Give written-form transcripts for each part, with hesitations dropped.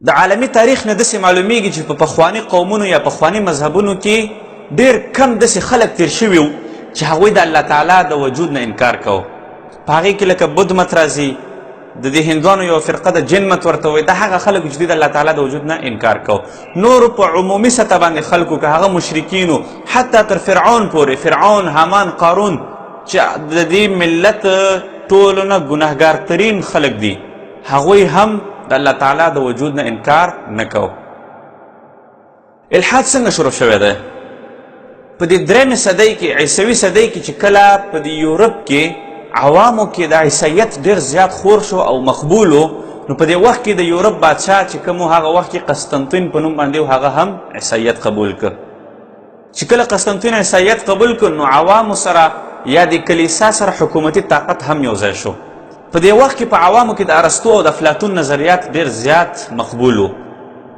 د عالمي تاریخ نه داسې معلومیږي چې په پخواني قومونو یا پخواني مذهبونو کې ډېر کم داسې خلک تیر شوي وو چې هغوی د الله تعالی د وجود نه انکار کوو. په هغې کې لکه بد مت راځي، د دې هندوانو یوه فرقه د جن مت ورته وایي، دا هغه خلک چې دوی د الله تعالی د وجود نه انکار کوو. نورو په عمومي سطح باندې خلکو که هغه مشرکینو حتی تر فرعون پورې، فرعون، حامان، قارون چې د دې ملت ټولو نه ګناهګارترین خلک دي، هغوی هم د الله تعالی د وجود نه انکار نه کوو. الحاد څنګه شروع شوی دی؟ په دې درېمې صدۍ کې، عیسوي صدۍ کې چې کله په دې یورپ کې عوامو کې د عیسیت ډېر زیات خور شو او مقبول و، نو په دې وخت کې د یورپ بادشاه چې کوم هغه وخت کې قسطنطین په نوم باندې هغه هم عیسیت قبول کړ. چې کله قسطنطین عیسیت قبول کړ نو عوامو سره یا د کلیسا سره حکومتي طاقت هم یو ځای شو. په دې وخت کې په عوامو کې د ارسطو او د افلاطون نظریات ډېر زیات مقبول و،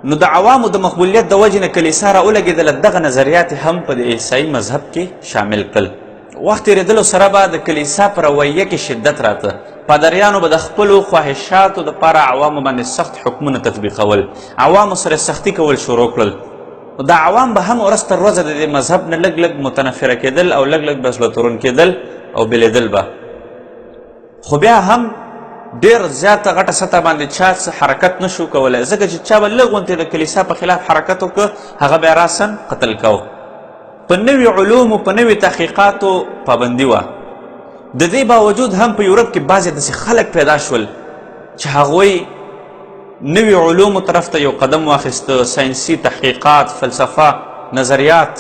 نو د عوامو د مقبولیت د وجې نه کلیسا راولګېدله، دغه نظریات هم په د عیسائی مذهب کې شامل کړل. وخت تېرېدلو سره به د کلیسا په رویه کې شدت راته، پادریانو به د خپلو خواهشاتو دپاره عوامو باندې سخت حکمونه تطبیقول، عوامو سره سختي کول شروع کړل. دا عوام به هم ورځ تر ورځه د دې مذهب نه لږ لږ متنفره کېدل او لږ لږ به زړه تورون کېدل او بېلېدل به. خو بیا هم ډېر زیاته غټه سطح باندې چا څه حرکت نشو کولی، ځکه چې چا به لږ غوندې د کلیسا په خلاف حرکت وکړه هغه بیا راسن قتل کوو. په نوي علومو، په نوي تحقیقاتو پابندي وه. د دې باوجود هم په یورپ کې بعضې داسې خلک پیدا شول چې هغوی نوي علومو طرف ته یو قدم واخیسته، ساینسي تحقیقات، فلسفه، نظریات.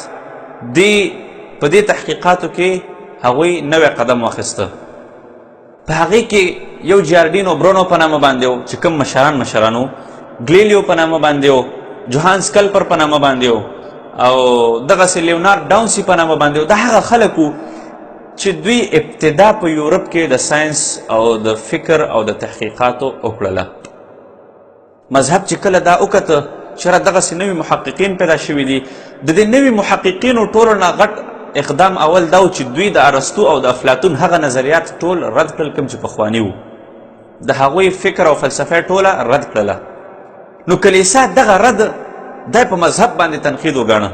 په دې تحقیقاتو کې هغوی نوی قدم واخیسته. په هغې کې یو جاردینو برونو په نامه باندې و چې کوم مشران و، ګلیلیو په نامه باندې و، جوهانس کلپر په نامه باندې و، او دغسې لیونارډ ډاونسي په نامه باندې و. دا هغه خلک وو چې دوی ابتدا په یورپ کې د ساینس او د فکر او د تحقیقاتو وکړله. مذهب چې کله دا وکته چېرې دغسې نوي محققین پیدا شوي دي، د دې نوي محققینو ټولو نه غټ اقدام اول دا و چې دوی د ارسطو او د افلاطون هغه نظریات ټول رد کړل کوم چې پخواني وو، د هغوی فکر او فلسفه ټوله رد کړله. نو کلیسا دغه رد دی په مذهب باندې تنقید وګاڼه.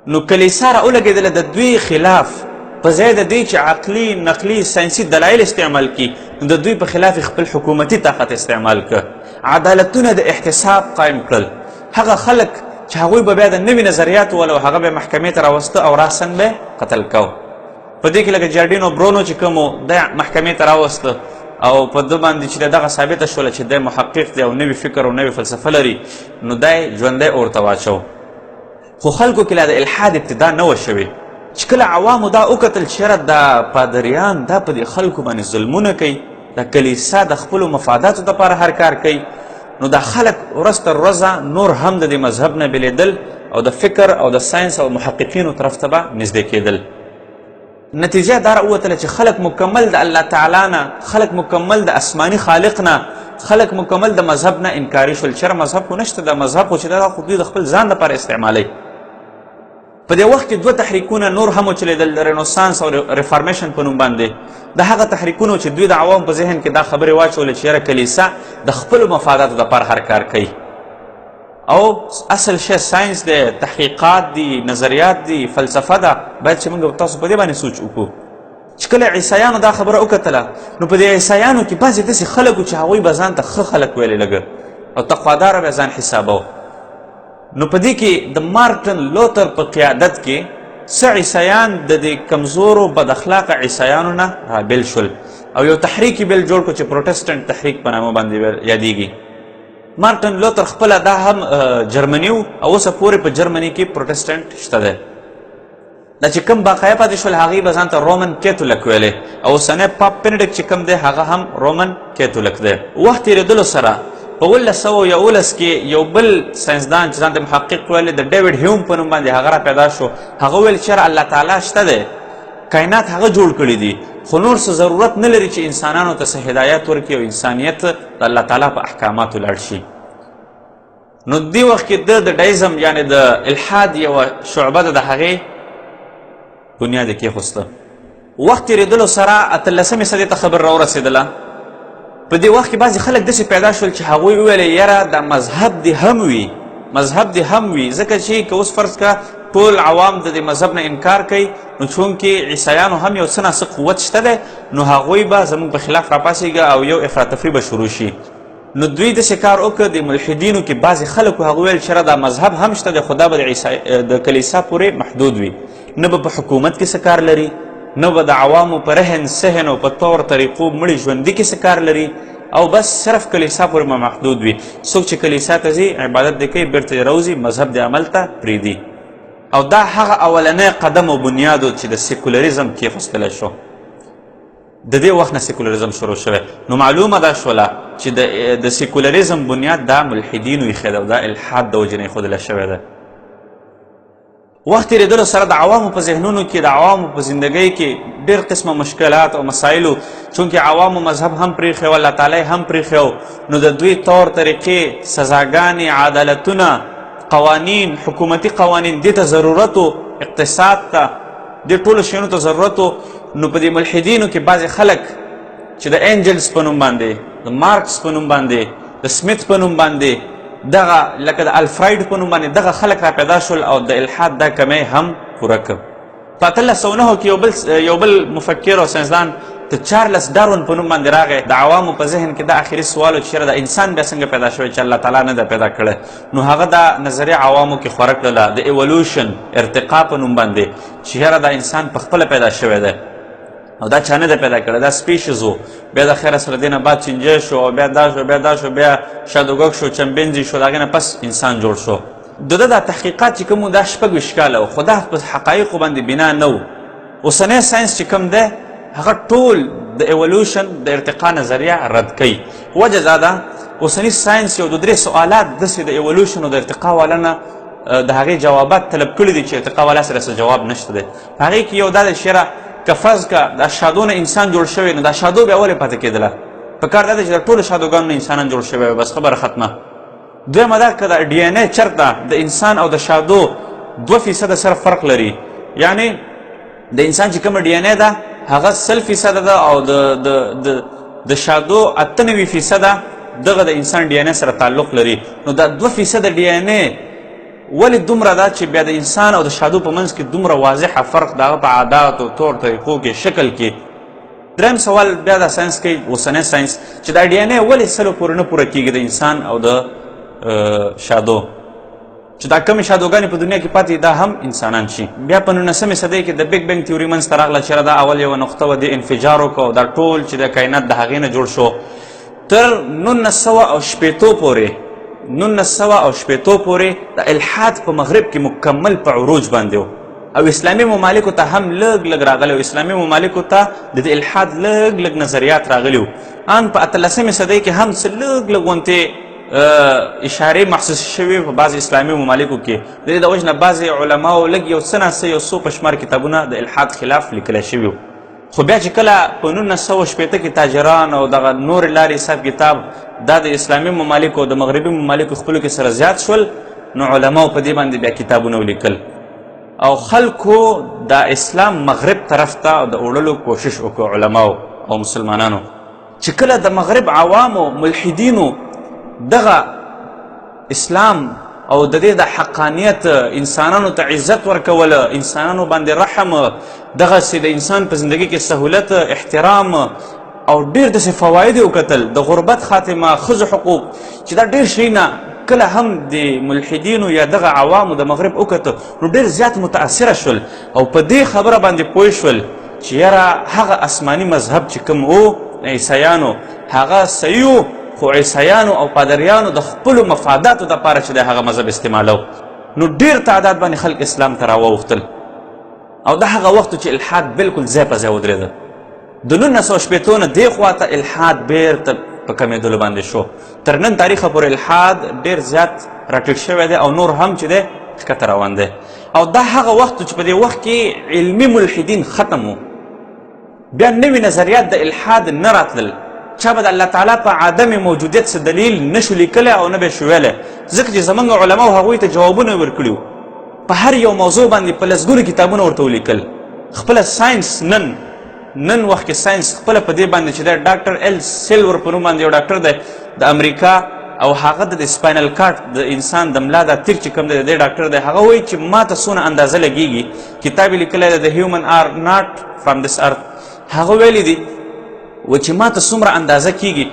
نو کلیسا راولګېدله د دوی خلاف، په ځای د دې چې عقلي، نقلي، ساینسي دلایل استعمال کړي، نو د دوی په خلاف خپل حکومتي طاقت استعمال کړه. عدالتونه د احتساب قایم کړل. هغه خلک چې هغوی به بیا د نوي نظریاتو ول او هغه به محکمې ته راوسته او راسن به قتل کو. په دې کې لکه جاردینو برونو چې کوم و دی محکمې ته راوسته او په ده باندې چې دغه ثابته شوله چې دی محقق دی او نوي فکر او نوي فلسفه لري، نو دی ژوندی اورته واچو. خو خلکو کې لا د الحاد ابتدا نه وه شوې. چې کله عوامو دا وکتل چې یاره دا پادریان دا په دې خلکو باندې ظلمونه کوي، دا کلیسا د خپلو مفاداتو دپاره هر کار کوي، نو دا خلک ورځ تر ورځه نور هم د دې مذهب نه بېلېدل او د فکر او د ساینس او محققینو طرف ته به نږدې کېدل. نتیجه دا راووتله چې خلک مکمل د الله تعالی نه، خلک مکمل د اسماني خالق نه، خلک مکمل د مذهب نه انکاري شول. چېرې مذهب خو نشته، دا مذهب خو چې دا خو دوی د خپل ځان لپاره استعمالوي. په دې وخت کې دوه تحریکونه نور هم وچلېدل، د رنسانس او ریفارمیشن په نوم باندې. د هغه تحریکونه چې دوی د عوام په ذهن کې دا خبرې واچولې چې یاره کلیسا د خپلو مفاداتو دپاره هر کار کوي او اصل شی ساینس دی، تحقیقات دي، نظریات دي، فلسفه ده، باید چې موږ تاسو په دې باندې سوچ وکړو. چې کله عیسایانو دا خبره وکتله نو په دې عیسایانو کې بعضې داسې خلک چې هغوی به ځان ته ښه خلک ویلې لږه او تقواداره به ځان حسابو. نو په دې کې د مارټن لوتر په قیادت کې څه عیسایان د دې کمزورو بد اخلاقه عیسایانو نه رابیل شول او یو تحریک یې بېل جوړ کړو چې پروټسټنټ تحریک په نامه باندې یادیږي. مارټن لوتر خپله دا هم جرمني و او اوسه پورې په جرمني کې پروټسټنټ شته دی. دا چې کوم باقایه پاتې شول هغې به ځان ته رومن کیتولک ویلی او اوسنی پاپ بینډیکټ چې کوم دی هغه هم رومن کیتولک دی. وخت تېرېدلو سره په 1911 کې یو بل ساینسدان چې ځان ته محقق ویلی د ډیوډ هیوم په نوم باندې هغه را پیدا شو. هغه ویل چې الله تعالی شته دی، کائنات هغه جوړ کړي دي، خو نور څه ضرورت نه لري چې انسانانو ته څه هدایت ورکړي او انسانیت د الله تعالی په احکاماتو لاړ شي. نو دې وخت کې د ډایزم یعنې د الحاد یوه شعبه ده، د هغې بنیاد یې کېښوسته. وخت تېرېدلو سره 18مې صدۍ ته خبر راورسېدله په دې وخت کې بعضې خلک داسې پیدا شول چې هغوی وویل یاره دا مذهب دې هم وي، مذهب دې هم وي، ځکه چې که اوس فرض که ټول عوام د دې مذهب نه انکار کوي نو چونکې عیسایانو هم یو څه نه څه قوت شته دی نو هغوی به زموږ په خلاف راپاڅېږي او یو افراطفري به شروع شي. نو دوی داسې کار وکړه د ملحدینو کې بعضې خلکو هغه ویل چې دا مذهب هم شته دی خو دا به د کلیسا پورې محدود وي، نه به په حکومت کې څه کار لري، نه به د عوامو په رهن سهن او په طور طریقو مړي ژوندي کې څه کار لري، او بس صرف کلیسا پورې به محدود وي. څوک چې کلیسا ته ځي عبادت دې کوي بیرته یې راوځي مذهب د عمل ته پرېږدي. او دا هغه اولنی قدم او بنیاد و چې د سیکولریزم کېښودلی شو. د دې وخت نه سیکولریزم شروع شوی. نو معلومه دا شوله چې د سیکولریزم بنیاد دا ملحدینو ایښی ده او دا الحاد د وجې نه ایښودلی شوی ده. وخت تېرېدلو سره د عوامو په ذهنونو کې د عوامو په زندګۍ کې ډېر قسمه مشکلات او مسایلو چونکې عوامو مذهب هم پرېښی و الله تعالی هم پرېښی نو د دوی طور طریقې سزاګانې عدالتونه قوانین حکومتي قوانین دې ته ضرورت و اقتصاد ته دې ټولو شیانو ته ضرورت و. نو په دې ملحدینو کې بعضې خلک چې د انجلز په نوم باندې د مارکس په نوم باندې د سمیت په نوم باندې دغه لکه د الفراید په نوم باندې دغه خلک را پیدا شول او د الحاد دا کمی هم پوره کړ. په 1809 کې یو بل مفکر او ساینسدان د چارلس ډارون په نوم باندې راغی. د عوامو په ذهن کې دا آخري سوال و چې چېرې د انسان بیا څنګه پیدا شوی چې الله تعالی نه ده پیدا کړی. نو هغه دا نظریه عوامو کې خوره کړله د ایولوشن ارتقا په نوم باندې چې یاره دا انسان په خپله پیدا شوی دی او دا چا نه ده پیدا کړی دا سپیشیز و. بیا د خیره سره دې نه بعد چینجی شو او بیا دا شو بیا دا شو بیا شادوګک شو چمبینزي شو د هغې نه پس انسان جوړ شو. د ده دا تحقیقات چې کوم و دا 26 کاله و خو دا په حقایقو باندې بنا نه و. اوسنی ساینس چې کوم دی هغه ټول د ایولوشن د ارتقا نظریه رد کوي. وجه دا ده اوسني ساینس یو 2-3 سوالات داسې د ایولوشن او د ارتقا والا نه د هغې جوابات طلب کړي دي چې ارتقا والا سره څه جواب نشته دی. په هغې کې یو دا دی چې که فرض که د شادو نه انسان جوړ شوی نو دا شادو بیا ولې پاتې کېدله؟ په کار دا دی چې د ټولو شادوګانو نه انسانان جوړ شوی بس خبره ختمه. دویمه دا که د ډي ان اے چېرته د انسان او د شادو 2% سره فرق لري، یعنی د انسان چې کومه ډي ان اے ده هغه 100% ده او د شادو 98% دغه د انسان ډي ان اے سره تعلق لري. نو دا 2% ډي ان اے ولې دومره ده چې بیا د انسان او د شادو په منځ کې دومره واضحه فرق د هغه په عاداتو طور طریقو کې شکل کې. دریم سوال بیا دا ساینس کوي اوسنی ساینس چې دا ډي ان اے ولې 100 پورې نه پوره کېږي د انسان او د شادو چې دا کمې شادوګانې په دنیا کې پاتې دا هم انسانان شي. بیا په 19مې صدۍ کې د بیګ بینګ تیوري منځ ته راغله چې دا اول یوه نقطه وه دې انفجار وکړه او دا ټول چې د کائنات د هغې نه جوړ شو. تر 1910 پورې د الحاد په مغرب کې مکمل په عروج باندې و او اسلامي ممالکو ته هم لږ راغلی و. اسلامي ممالکو ته د الحاد لږ نظریات راغلي و. ان په 18مې صدۍ کې هم څه لږ غونتې اشارې محسوس شوي په بعضې اسلامي ممالکو کې. د دې د وجې نه بعضې علماو لږ یو څه ناڅه یو څو په شمار کتابونه د الحاد خلاف لیکلی شوي و. خو بیا چې کله په 1960 کې تاجران او دغه نورې لارې حساب کتاب دا د اسلامي ممالکو او د مغربي ممالکو خپلو کې سره زیات شول نو علماو په دې باندې بیا کتابونه ولیکل او خلکو د اسلام مغرب طرف ته د وړلو کوشش وکړو علماو او مسلمانانو. چې کله د مغرب عوامو ملحدینو دغه اسلام او د دې د حقانیت انسانانو ته عزت ورکوله انسانانو باندې رحم دغسې د انسان په زندګۍ کې سهولت احترام او ډېر داسې فواید یې وکتل د غربت خاتمه ښځو حقوق چې دا ډېر شیونه کله هم د ملحدینو یا دغه عوامو د مغرب وکته نو ډېر زیات متاثره شول او په دې خبره باندې پوه شول چې یاره هغه آسماني مذهب چې کوم و عیسیانو هغه صحیح خو عیسیانو او پادریانو د خپلو مفاداتو دپاره چې د هغه مذهب استعمالو نو ډېر تعداد باندې خلک اسلام ته راواوښتل او دا هغه وخت چې الحاد بلکل ځای په ځای ودرېده. د 1960 نه دې خوا ته الحاد بیرته په کمېدلو باندې شو. تر نن تاریخه پورې الحاد ډېر زیات راټیټ شوی دی او نور هم چې دی ښکته روان دی. او دا هغه وخت چې په دې وخت کې علمي ملحدین ختم و. بیا نوي نظریات د الحاد نه راتلل. چا به د الله تعالی په عدم موجودیت څه دلیل نشو لیکلی او نه به یې شو ویلی ځکه چې زموږ علماو هغوی ته جوابونه ورکړي وو. په هر یو موضوع باندې په لسګونو کتابونه ورته ولیکل. خپله ساینس نن نن وخت کې ساينس خپله په دې باندې چې دی ډاکټر ایل سیلور په نوم باندې یو ډاکټر دی د امریکا او هغه د سپاینل کارټ د انسان د ملا دا تیر چې کوم دی د دې ډاکټر دی هغه وایي چې ما ته څونه اندازه لګېږي کتاب یې لیکلی دی د هیومن آر ناٹ فرام دس ارث هغه ویلی دی و چې ما ته څومره اندازه کېږي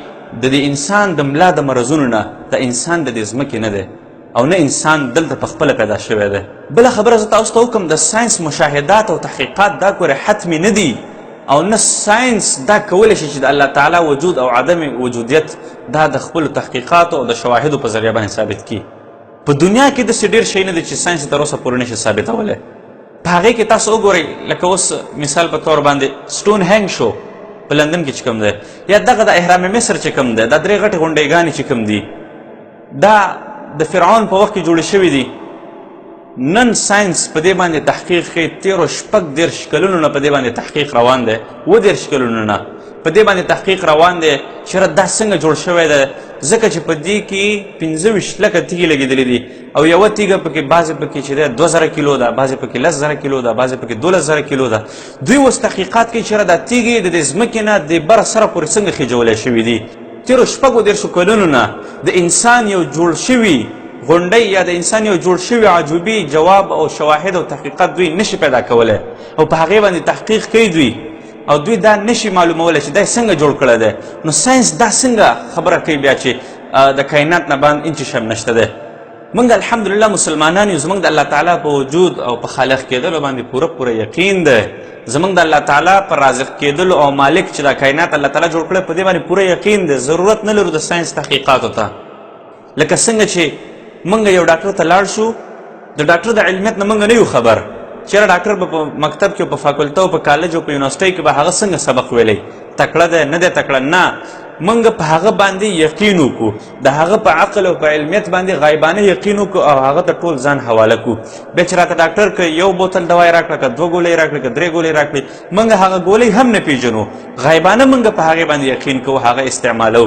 د دې انسان د ملا د مرضونو نه د انسان د دې ځمکې نه دی او نه انسان دلته په خپله پیدا شوی دی بله خبره زه تاسو ته وکړم د ساینس مشاهدات او تحقیقات دا ګورې حتمي نه دي او نه ساینس دا کولی شي چې د الله تعالی وجود او عدم وجودیت دا د خپلو تحقیقاتو او د شواهدو په ذریعه باندې ثابت کړي په دنیا کې داسې ډېر شی نه دی چې ساینس تر اوسه پورې نشي ثابتولی په هغې کې تاسو وګورئ لکه اوس مثال په طور باندې سټون هینګ شو په لندن کې چې کوم دی یا دغه د احرام مصر چې کوم دی دا درې غټې غونډیګانې چې کوم دي دا د فرعون په وخت کې جوړې شوي دي نن ساينس په دې باندې تحقیق کوي 13 کلونو نه په دې باندې تحقیق روان دی 13 کلونو نه په دې باندې تحقیق روان دی چې دا څنګه جوړ شوی دی ځکه چې په دې کې 25 لکه تیږې لګېدلې دي او یوه تیږه پکې بعضې پکې چې دی 2000 کیلو ده بعضې پکې 10000 کیلو ده بعضې پکې 12000 کیلو ده دوی اوس تحقیقات کوي چې دا تیږې د دې ځمکې نه د بره سره پورې څنګه خیجولی شوي دي 13 کلونو نه د انسان یو جوړ شوي غونډۍ یا د انسان یو جوړ شوي عجوبي جواب او شواهد او تحقیقات دوی نشي پیدا کولی او په هغې باندې تحقیق کوي دوی او دوی دا نشي معلومولی چې دا څنګه جوړ کړی دی نو ساینس دا څنګه خبره کوي بیا چې د کائنات نه باندې انچ شم نشته دی موږ الحمدلله مسلمانان یو زموږ د الله تعالی په وجود او په خالق کېدلو باندې پوره یقین دی زموږ د الله تعالی پر رازق کېدلو او مالک چې دا کائنات الله تعالی جوړ کړی په دې باندې پوره یقین دی ضرورت نه لرو د ساینس تحقیقاتو ته لکه څنګه چې موږ یو ډاکټر ته لاړ شو د ډاکټر د علمیت نه موږ نه یو خبر چېرې ډاکټر به په مکتب کې او په فاکولته او په کالج او په یونیورسټۍ کې به هغه څنګه سبق ویلی تکړه دی نه دی تکړه نه موږ په هغه باندې یقین وکړو د هغه په عقل او په علمیت باندې غایبانه یقین وکړو او هغه ته ټول ځان حواله کړو بیا چې راته ډاکټر که یو بوتل دوای راکړه که 2 ګولۍ راکړې که 3 ګولۍ راکړې موږ هغه ګولۍ هم نه پیژنو غایبانه موږ په هغې باندې یقین کوو هغه استعمالو